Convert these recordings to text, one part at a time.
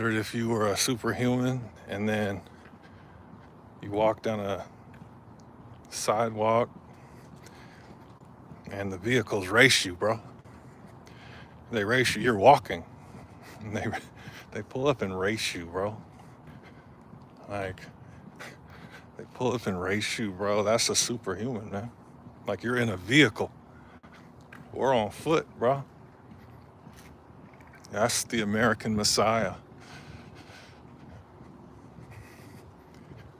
if you were a superhuman and then you walk down a sidewalk and the vehicles race you, bro. They race you. You're walking. And they pull up and race you, bro. Like, they pull up and race you, bro. That's a superhuman, man. Like, you're in a vehicle. We're on foot, bro. That's the American Messiah.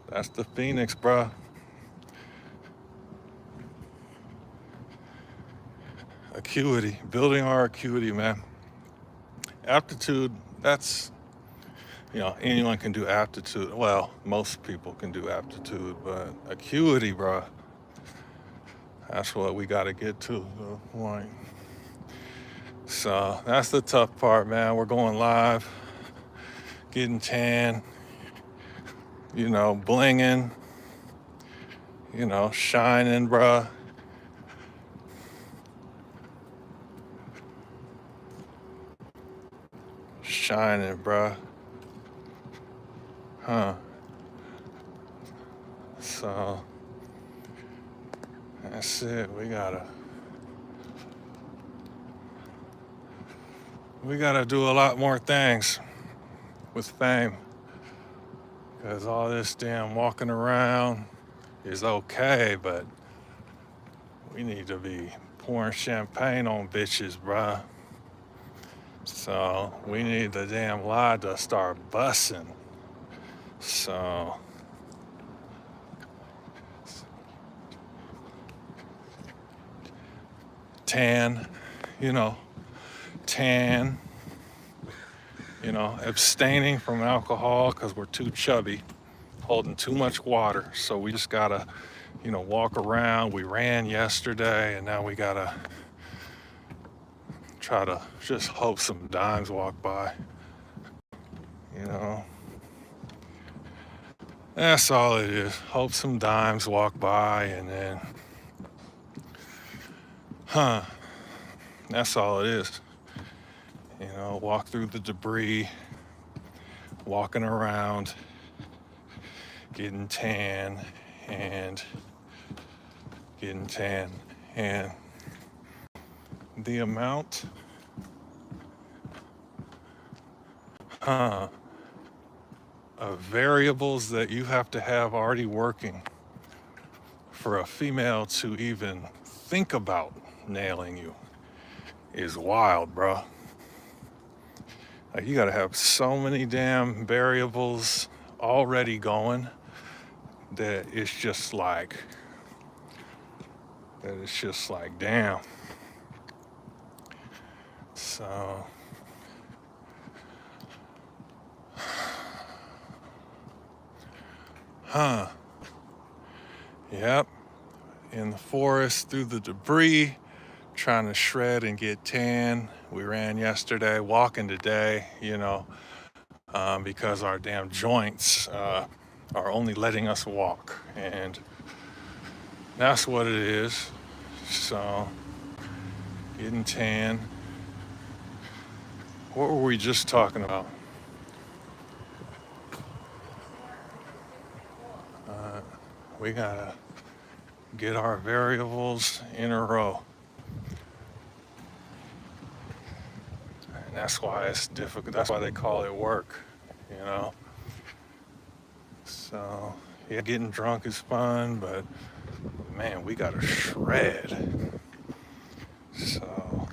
That's the Phoenix, bro. Acuity, building our acuity, man. Aptitude, that's, anyone can do aptitude. Well, most people can do aptitude, but acuity, bro, that's what we got to get to, the point. So that's the tough part, man. We're going live, getting tan, blinging, shining, bruh. Shining, bruh. Huh. So that's it. We gotta do a lot more things with fame. Because all this damn walking around is okay, but we need to be pouring champagne on bitches, bruh. So we need the damn lie to start busting. So tan, tan, abstaining from alcohol because we're too chubby, holding too much water. So we just gotta, walk around. We ran yesterday and now we gotta try to just hope some dimes walk by. That's all it is. Hope some dimes walk by and then, that's all it is. Walk through the debris, walking around, getting tan and the amount of variables that you have to have already working for a female to even think about nailing you is wild, bro. Like, you gotta have so many damn variables already going that it's just like damn. So yep, in the forest through the debris, trying to shred and get tan. We ran yesterday, walking today, because our damn joints are only letting us walk, and that's what it is. So getting tan. What were we just talking about? We gotta get our variables in a row. And that's why it's difficult. That's why they call it work, So, yeah, getting drunk is fun, but man, we gotta shred. So,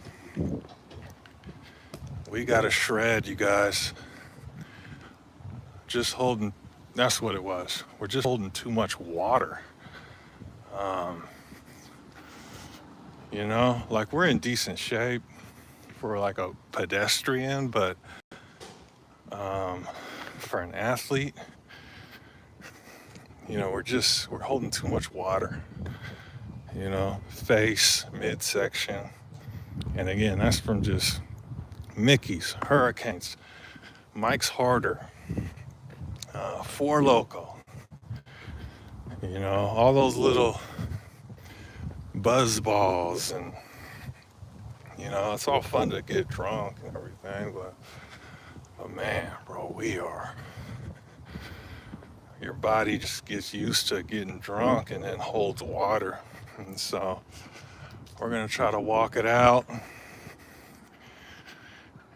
we gotta shred, you guys. Just holding, that's what it was. We're just holding too much water. Like, we're in decent shape for like a pedestrian, but for an athlete, we're holding too much water, face, midsection. And again, that's from just Mickey's, Hurricanes, Mike's Harder, Four Loko, all those little buzz balls, and it's all fun to get drunk and everything, but But man, bro, your body just gets used to getting drunk and then holds water. And so we're gonna try to walk it out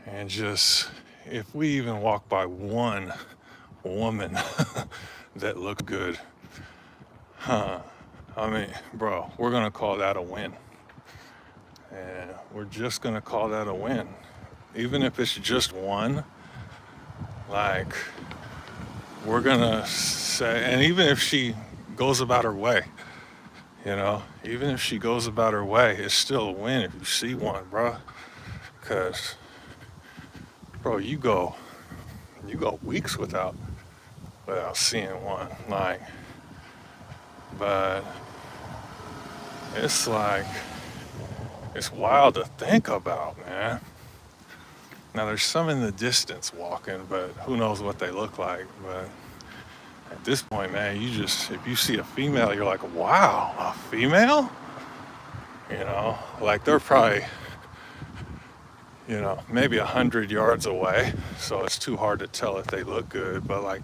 and just, if we even walk by one woman that looks good, I mean, bro, we're gonna call that a win. And we're just gonna call that a win. Even if it's just one, like, we're gonna say, and even if she goes about her way, even if she goes about her way, it's still a win if you see one, bro. Cause, bro, you go weeks without seeing one, like, but it's like, it's wild to think about, man. Now there's some in the distance walking, but who knows what they look like. But at this point, man, if you see a female, you're like, wow, a female? Like they're probably, maybe 100 yards away. So it's too hard to tell if they look good, but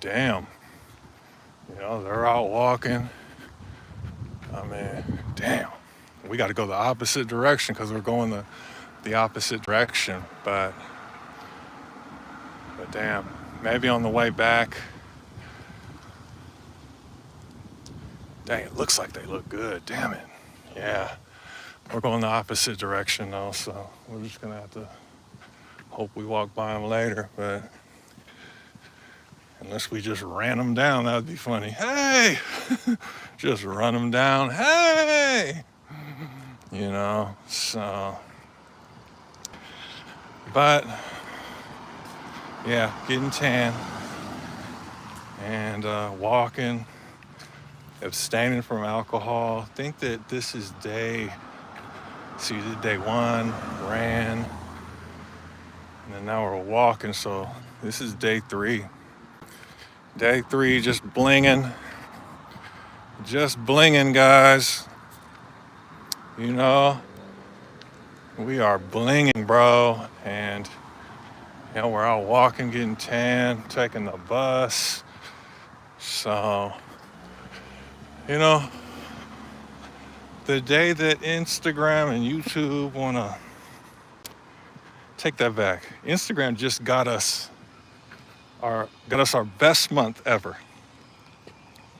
damn, they're out walking. I mean, damn, we got to go the opposite direction because we're going the opposite direction. But damn, maybe on the way back. Dang, it looks like they look good. Damn it. Yeah, we're going the opposite direction though, so we're just gonna have to hope we walk by them later. But unless we just ran them down, that would be funny. Hey, just run them down. Hey, so. But yeah, getting tan and walking, abstaining from alcohol. I think that this is day 1, ran, and then now we're walking, so this is day 3. Day 3, just blinging, guys. We are blinging, bro, and we're out walking, getting tan, taking the bus. So, the day that Instagram and YouTube wanna take that back. Instagram just got us our best month ever.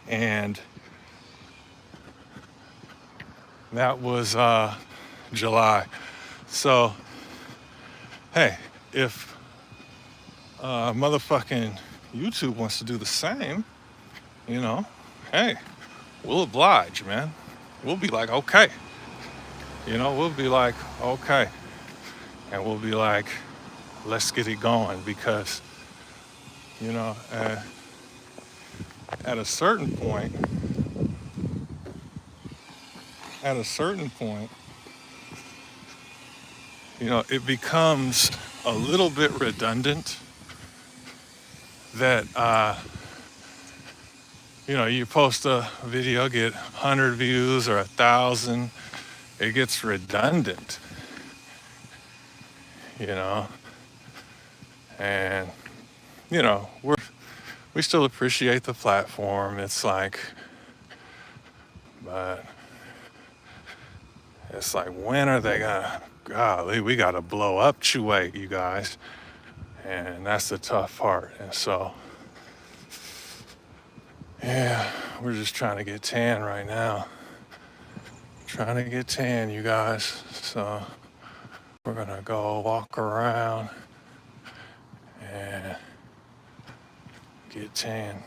And that was July. So, hey, if motherfucking YouTube wants to do the same, hey, we'll oblige, man. We'll be like, okay. We'll be like, okay. And we'll be like, let's get it going because, at a certain point, it becomes a little bit redundant that, you post a video, get 100 views or 1,000, it gets redundant, and, we still appreciate the platform. It's like, but it's like, when are they gonna, golly, we gotta blow up Cheway, you guys. And that's the tough part. And so, yeah, we're just trying to get tan right now. Trying to get tan, you guys. So we're gonna go walk around and get tan.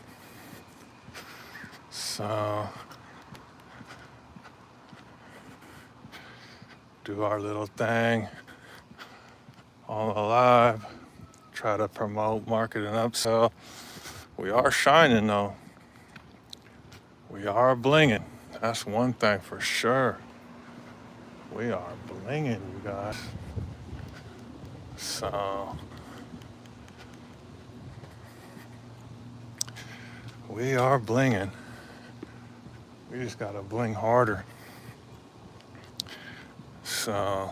So do our little thing on the live, try to promote, market, and upsell. We are shining though. We are blinging. That's one thing for sure. We are blinging, you guys. So we are blinging. We just gotta bling harder. So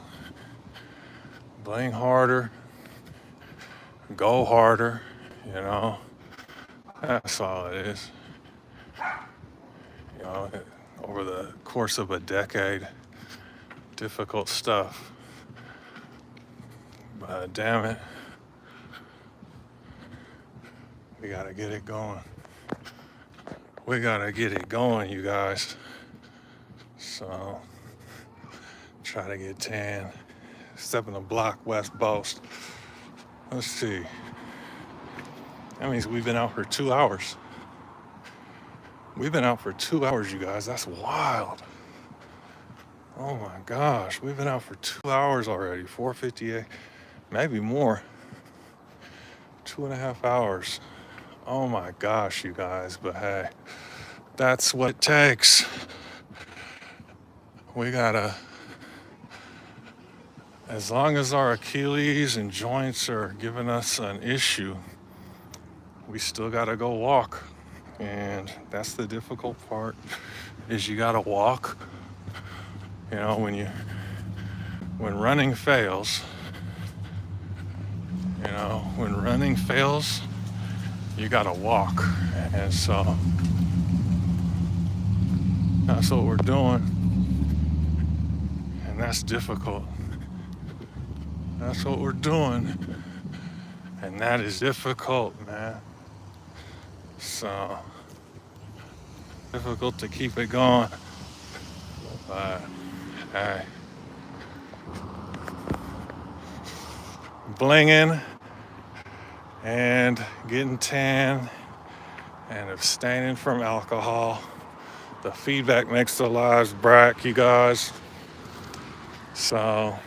bling harder go harder, you know. That's all it is. You know, over the course of a decade, difficult stuff. But damn it, we gotta get it going. We gotta get it going, you guys. So, try to get tan. Step in the block, West Boast. Let's see. That means we've been out for 2 hours. We've been out for 2 hours, you guys. That's wild. Oh my gosh, we've been out for 2 hours already. 4:58, maybe more. 2.5 hours. Oh my gosh, you guys. But hey, that's what it takes. We gotta, as long as our Achilles and joints are giving us an issue, we still gotta go walk. And that's the difficult part, is you gotta walk. You know, when running fails, you gotta walk. And so that's what we're doing. And that's difficult. That's what we're doing. And that is difficult, man. So difficult to keep it going. But hey, blinging and getting tan and abstaining from alcohol. The feedback makes the lives bright, you guys. So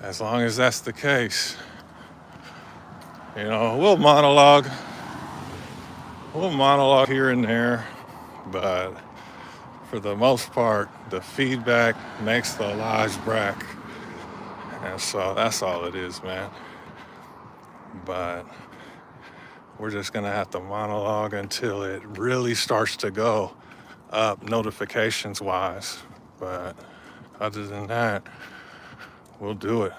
as long as that's the case, you know, we'll monologue here and there, but for the most part, the feedback makes the lives bright. And so that's all it is, man. But we're just gonna have to monologue until it really starts to go up notifications wise. But other than that, we'll do it.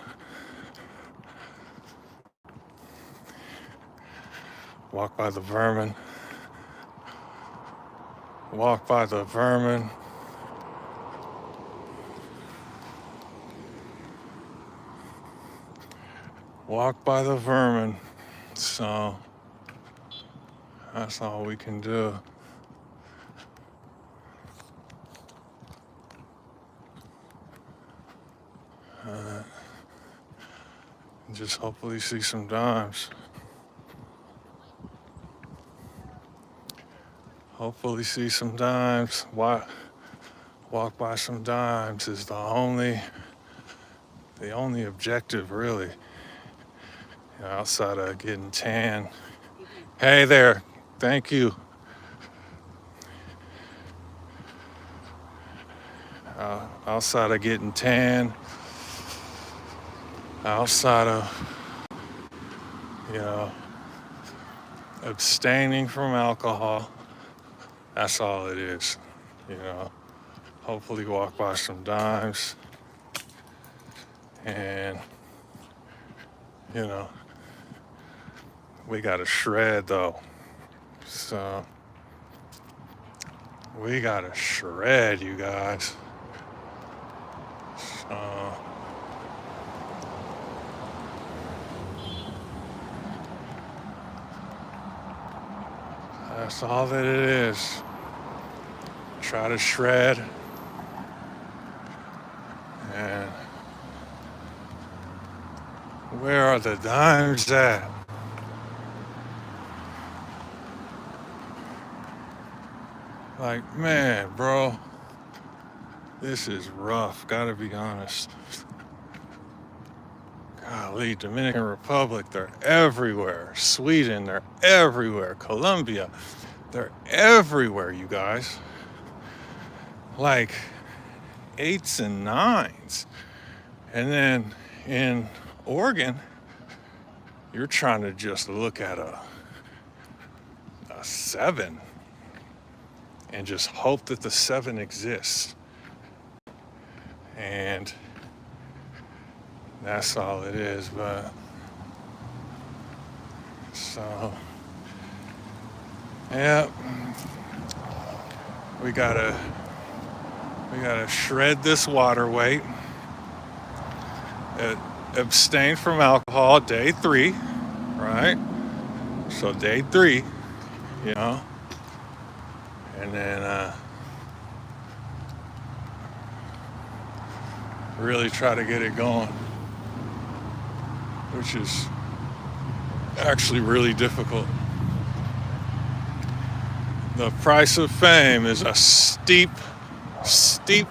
Walk by the vermin. Walk by the vermin. Walk by the vermin. So that's all we can do. Just hopefully see some dimes. Hopefully see some dimes. Walk by some dimes is the only objective, really. You know, outside of getting tan. Hey there, thank you. Outside of getting tan, outside of, you know, abstaining from alcohol, that's all it is, you know. Hopefully walk by some dimes and, you know, we gotta shred though. So we gotta shred, you guys. So that's all that it is. Try to shred. And where are the dimes at? Like, man, bro, this is rough, gotta be honest. Golly, Dominican Republic, they're everywhere. Sweden, they're everywhere. Colombia, they're everywhere, you guys. Like 8s and 9s. And then in Oregon, you're trying to just look at a 7 and just hope that the 7 exists. And that's all it is. But So, yeah, we gotta shred this water weight. Uh, Abstain from alcohol day 3, right? So day 3, you know, and then really try to get it going, which is actually really difficult. The price of fame is a steep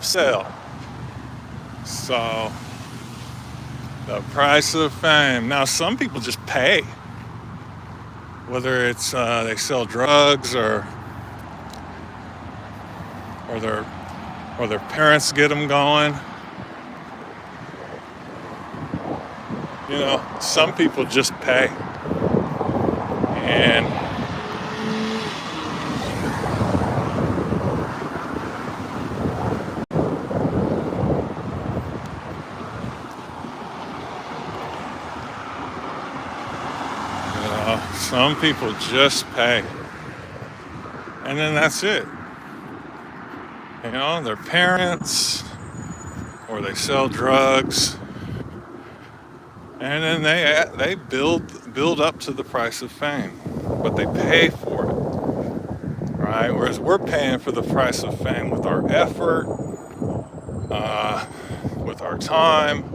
sell. So the price of fame. Now some people just pay, whether it's they sell drugs or their parents get them going. You know, some people just pay, and some people just pay, and then that's it. You know, their parents, or they sell drugs, and then they build up to the price of fame, but they pay for it, right? Whereas we're paying for the price of fame with our effort, with our time,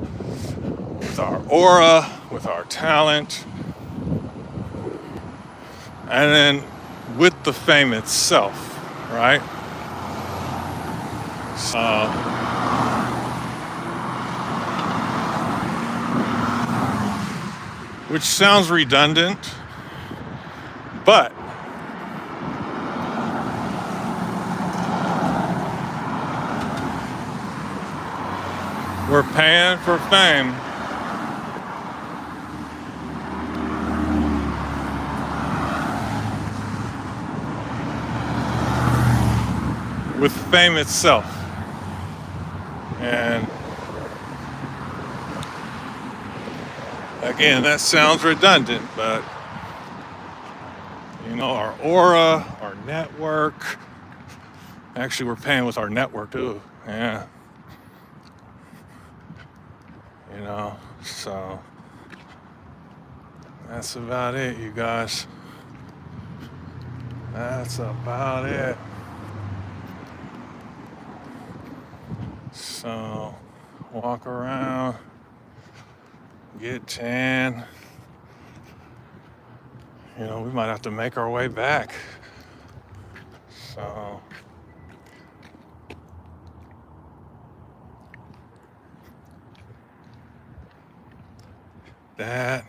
with our aura, with our talent, and then with the fame itself, right? So which sounds redundant, but we're paying for fame with fame itself. And again, that sounds redundant, but you know, our aura, our network. Actually, we're paying with our network too. Yeah. You know, so that's about it, you guys. That's about it. So, walk around, get tan. You know, we might have to make our way back. So, that,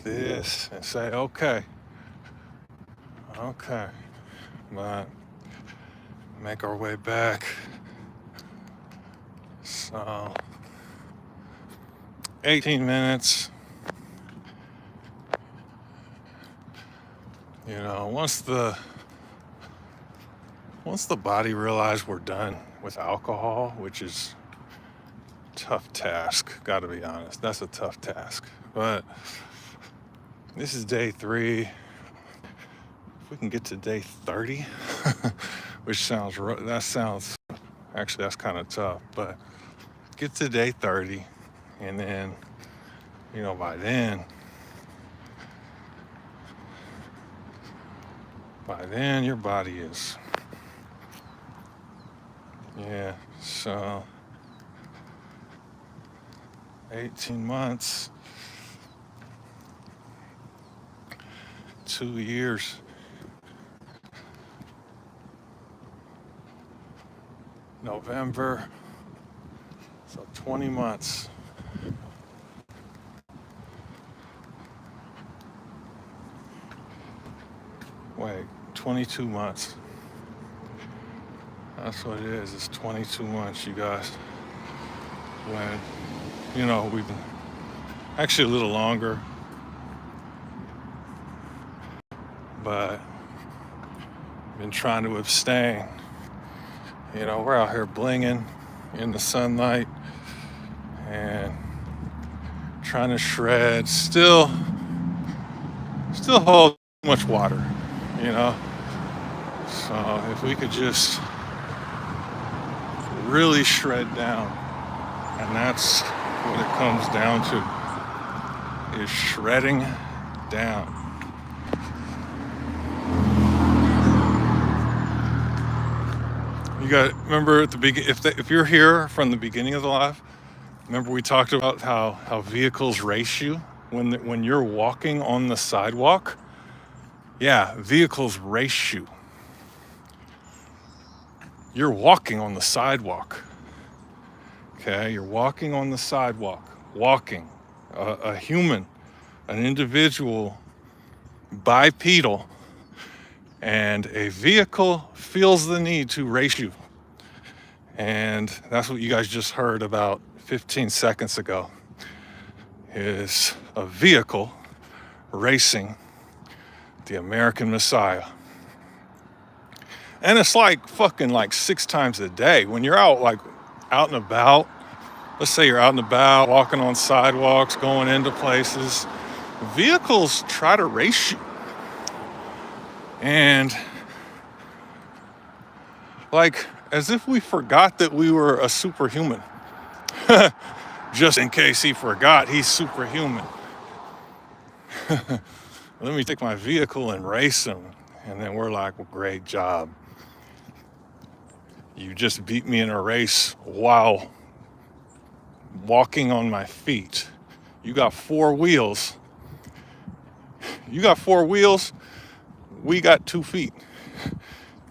this, and say, okay, but make our way back. So, 18 minutes. You know, once the body realizes we're done with alcohol, which is a tough task, gotta be honest. That's a tough task. But this is day 3. If we can get to day 30, which sounds actually, that's kind of tough, but get to day 30, and then, you know, by then your body is, yeah, so 18 months, 2 years. November, so 20 months. Wait, 22 months. That's what it is. It's 22 months, you guys. When, you know, we've been actually a little longer, but been trying to abstain. You know, we're out here blinging in the sunlight and trying to shred. Still still hold too much water, you know? So if we could just really shred down, and that's what it comes down to, is shredding down. You got remember at the beginning, if you're here from the beginning of the live, remember we talked about how vehicles race you when you're walking on the sidewalk. Yeah, vehicles race you. You're walking on the sidewalk. Okay, you're walking on the sidewalk, walking. A human, an individual, bipedal, and a vehicle feels the need to race you. And that's what you guys just heard about 15 seconds ago, is a vehicle racing the American Messiah. And it's like fucking like 6 times a day when you're out and about. Let's say you're out and about, walking on sidewalks, going into places. Vehicles try to race you. And like as if we forgot that we were a superhuman. Just in case he forgot, he's superhuman. Let me take my vehicle and race him. And then we're like, well, great job. You just beat me in a race while walking on my feet. You got 4 wheels. You got 4 wheels. We got 2 feet.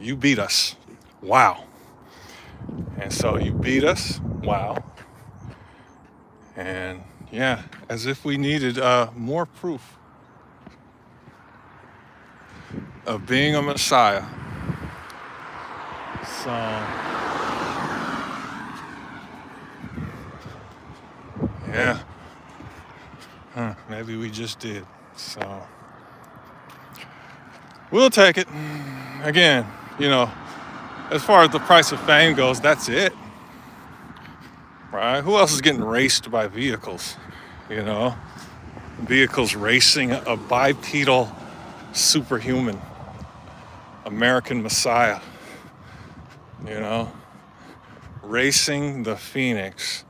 You beat us. Wow. And so you beat us. Wow. And yeah, as if we needed more proof of being a Messiah. So yeah, maybe we just did. So we'll take it. Again, you know, as far as the price of fame goes, that's it. Right? Who else is getting raced by vehicles? You know, vehicles racing a bipedal superhuman, American Messiah. You know, racing the Phoenix.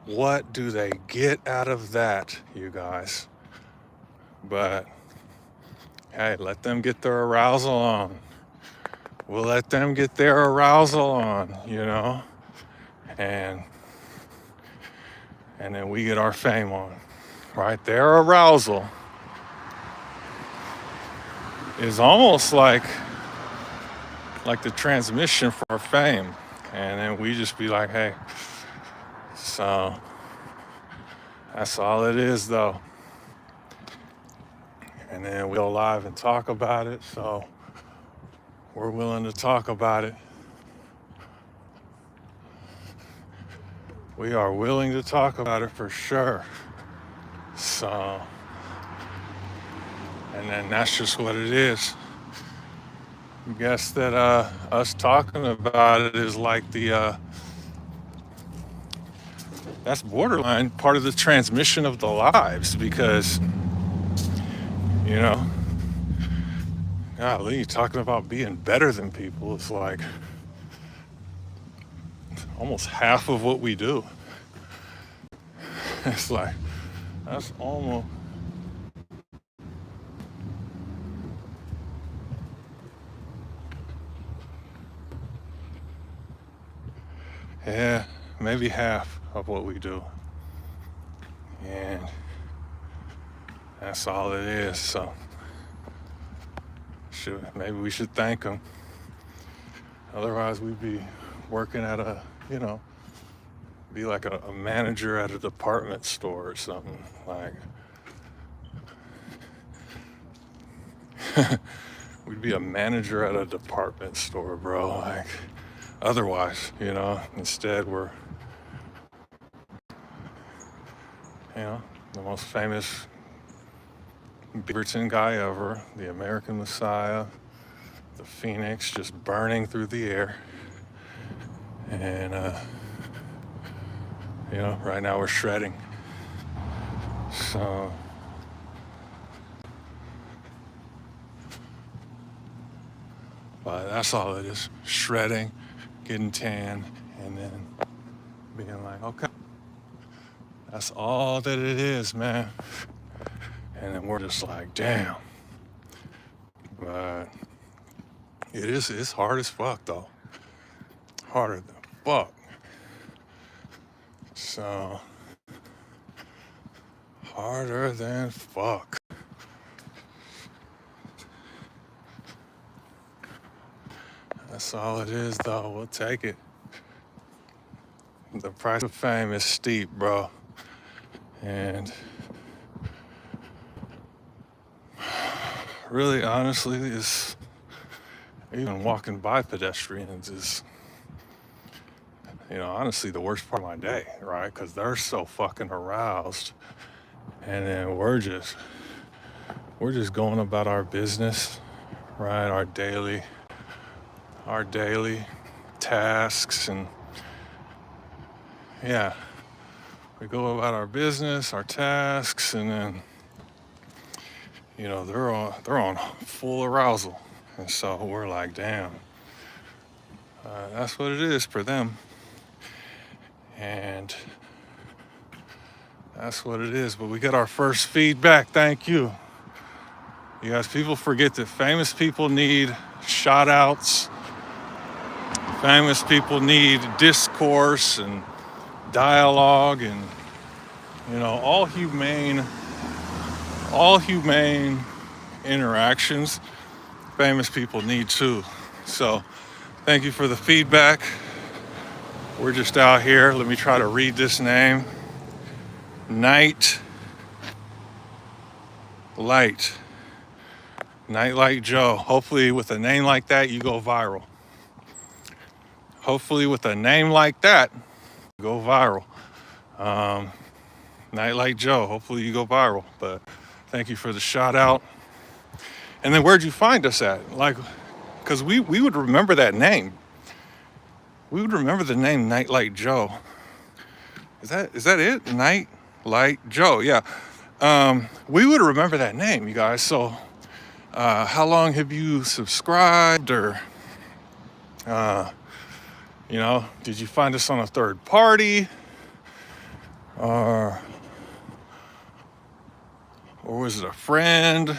What do they get out of that, you guys? But hey, let them get their arousal on. We'll let them get their arousal on, you know, and then we get our fame on, right? Their arousal is almost like the transmission for our fame, and then we just be like, hey. So that's all it is, though. And then we go live and talk about it. So we're willing to talk about it. We are willing to talk about it for sure. So, and then that's just what it is. I guess that us talking about it is like that's borderline part of the transmission of the lives, because, you know, golly, talking about being better than people is like almost half of what we do. It's like, that's almost. Yeah, maybe half of what we do. And that's all it is. So maybe we should thank them. Otherwise we'd be working at be like a manager at a department store or something. Like we'd be a manager at a department store, bro. Like otherwise, you know, instead we're, you know, the most famous Beaverton guy ever, the American Messiah, the Phoenix just burning through the air. And, you know, right now we're shredding. So, But that's all it is. Shredding, getting tan, and then being like, okay, that's all that it is, man. And then we're just like, damn. But it's hard as fuck though. Harder than fuck. So harder than fuck. That's all it is though. We'll take it. The price of fame is steep, bro. And really, honestly, is even walking by pedestrians is, honestly, the worst part of my day, right? Because they're so fucking aroused, and then we're just going about our business, right? Our daily tasks, and yeah, we go about our business, our tasks, and then they're on full arousal, and so we're like, damn, that's what it is for them, and that's what it is. But we got our first feedback. Thank you. You guys, people forget that famous people need shout outs. Famous people need discourse and dialogue, and all humane interactions famous people need too. So thank you for the feedback. We're just out here. Let me try to read this name. Nightlight Joe. Hopefully with a name like that you go viral. Nightlight Joe, hopefully you go viral. But thank you for the shout out. And then where'd you find us at? Like, because we would remember that name. We would remember the name Nightlight Joe. Is that it? Nightlight Joe, yeah. We would remember that name, you guys. So how long have you subscribed, or did you find us on a third party, or was it a friend?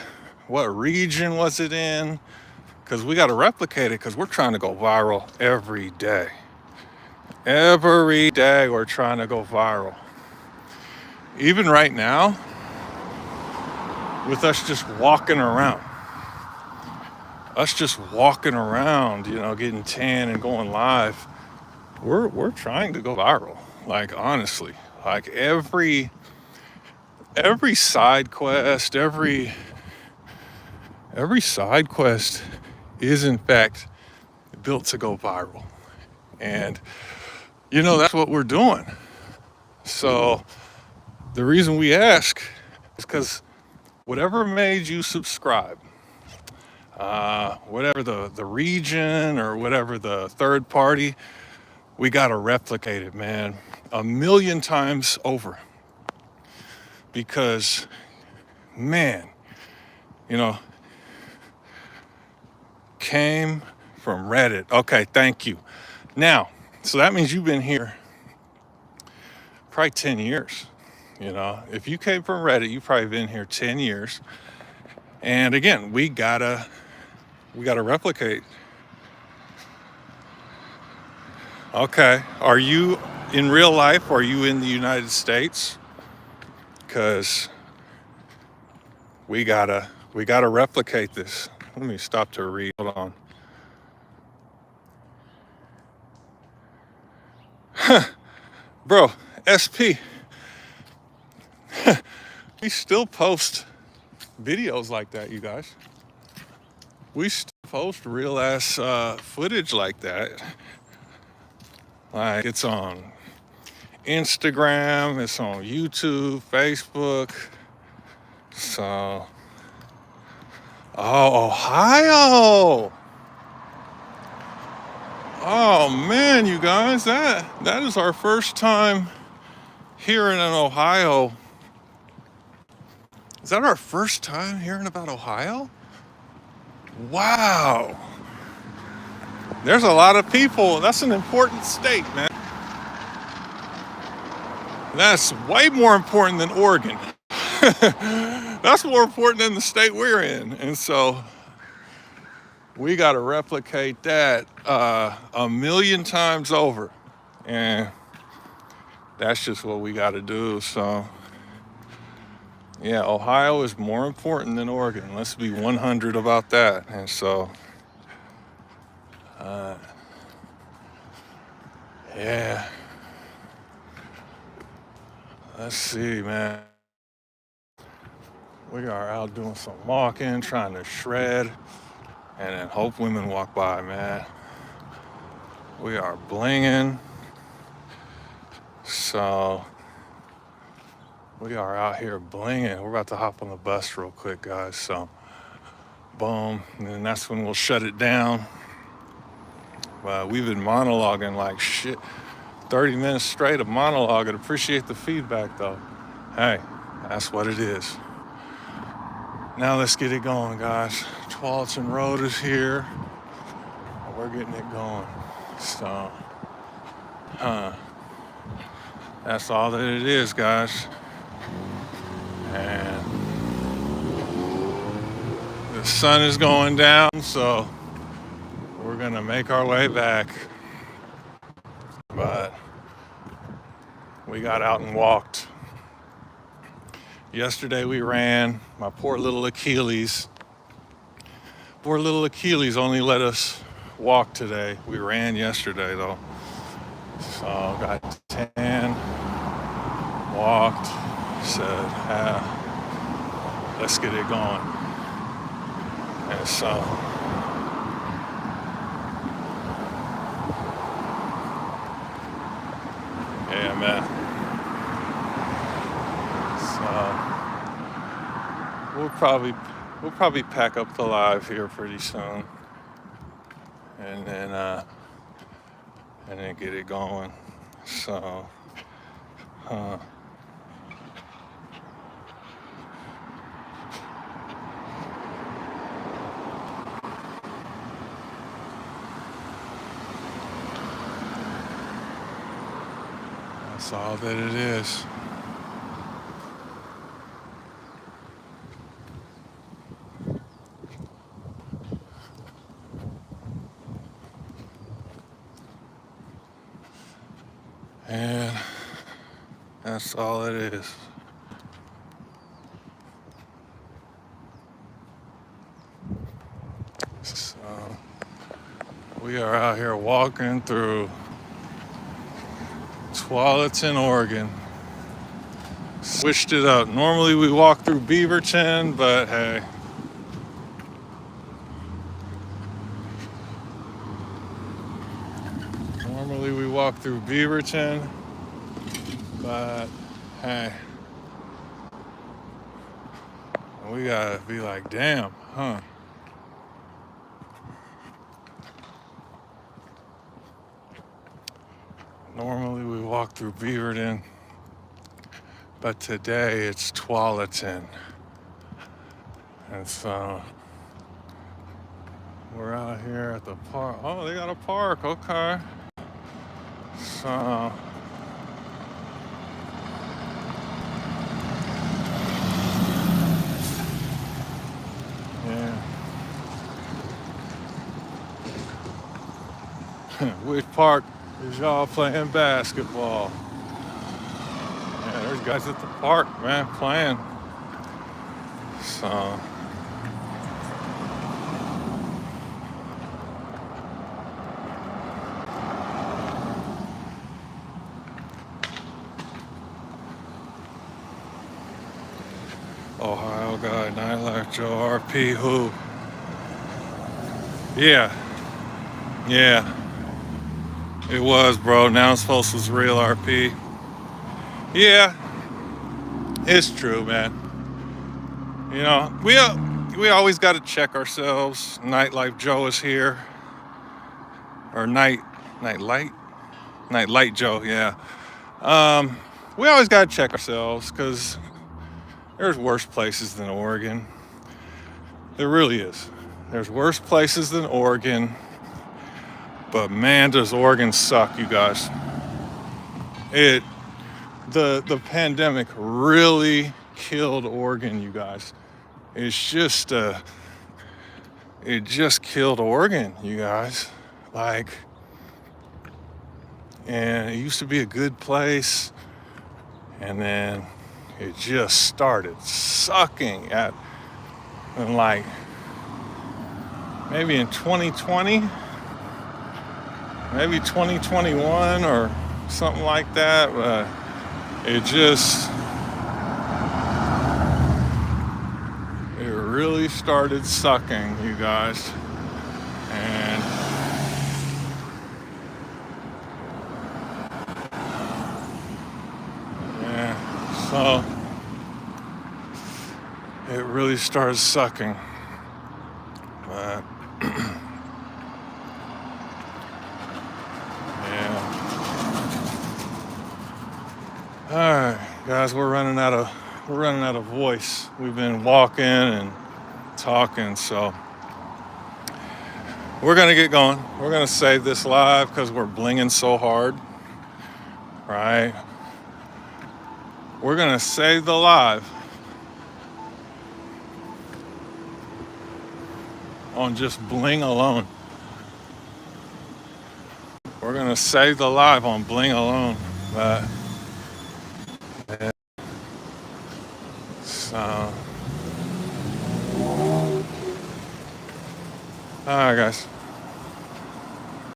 What region was it in? Because we got to replicate it, because we're trying to go viral every day. Every day we're trying to go viral. Even right now, with us just walking around, getting tan and going live, we're trying to go viral. Like, honestly, like every side quest, every side quest is in fact built to go viral. And that's what we're doing. So the reason we ask is because whatever made you subscribe, whatever the region or whatever the third party, we got to replicate it, man, 1,000,000 times over. Because, man, came from Reddit. Okay, thank you. Now, so that means you've been here probably 10 years. If you came from Reddit, you've probably been here 10 years. And again, we gotta replicate. Okay, are you in real life? Are you in the United States? Because we gotta replicate this. Let me stop to read. Hold on. Bro, SP. We still post videos like that, you guys. We still post real ass footage like that. Like, it's on Instagram, it's on YouTube, Facebook. So, Ohio. Oh man, you guys, that is our first time hearing in Ohio. Is that our first time hearing about Ohio? Wow. There's a lot of people. That's an important state, man. That's way more important than Oregon. That's more important than the state we're in. And so we got to replicate that a million times over. And that's just what we got to do. So, yeah, Ohio is more important than Oregon. Let's be 100 about that. And so, yeah, let's see, man. We are out doing some walking, trying to shred, and then hope women walk by, man. We are blinging. So we are out here blinging. We're about to hop on the bus real quick, guys. So boom, and then that's when we'll shut it down. We've been monologuing like shit, 30 minutes straight of monologue. I'd appreciate the feedback though. Hey, that's what it is. Now let's get it going, guys. Tualatin Road is here. We're getting it going. So, that's all that it is, guys. And the sun is going down, so we're gonna make our way back. But we got out and walked. Yesterday we ran. My poor little Achilles. Poor little Achilles only let us walk today. We ran yesterday though. So got tan, walked, said, let's get it going. And so yeah, man. So we'll probably pack up the live here pretty soon, and then get it going. So, that's all that it is. And that's all it is. So we are out here walking through Tualatin, Oregon. Switched it up. Normally we walk through Beaverton, but hey. Normally we walk through Beaverton, but hey. We gotta be like, damn, huh? Normally we walk through Beaverton, but today it's Tualatin. And so we're out here at the park. Oh, they got a park, okay. So yeah. Which park is y'all playing basketball? Yeah, there's guys at the park, man, playing. So Ohio guy, Nightlife Joe, RP, who? Yeah, it was, bro. Now it's supposed to was real, RP. Yeah, it's true, man. You know, we always got to check ourselves. Nightlife Joe is here, or Nightlight Joe. Yeah. We always got to check ourselves because there's worse places than Oregon. There really is. There's worse places than Oregon. But man, does Oregon suck, you guys. It the pandemic really killed Oregon, you guys. It's just it just killed Oregon, you guys. Like, and it used to be a good place, and then it just started sucking at, and like maybe in 2020, maybe 2021 or something like that. It just, it really started sucking, you guys. And yeah, so it really started sucking. But yeah. All right, guys, we're running out of voice. We've been walking and talking, so we're gonna get going. We're gonna save this live because we're blinging so hard, right? We're gonna save the live on just bling alone. We're gonna save the live on bling alone. But yeah, so, all right, guys.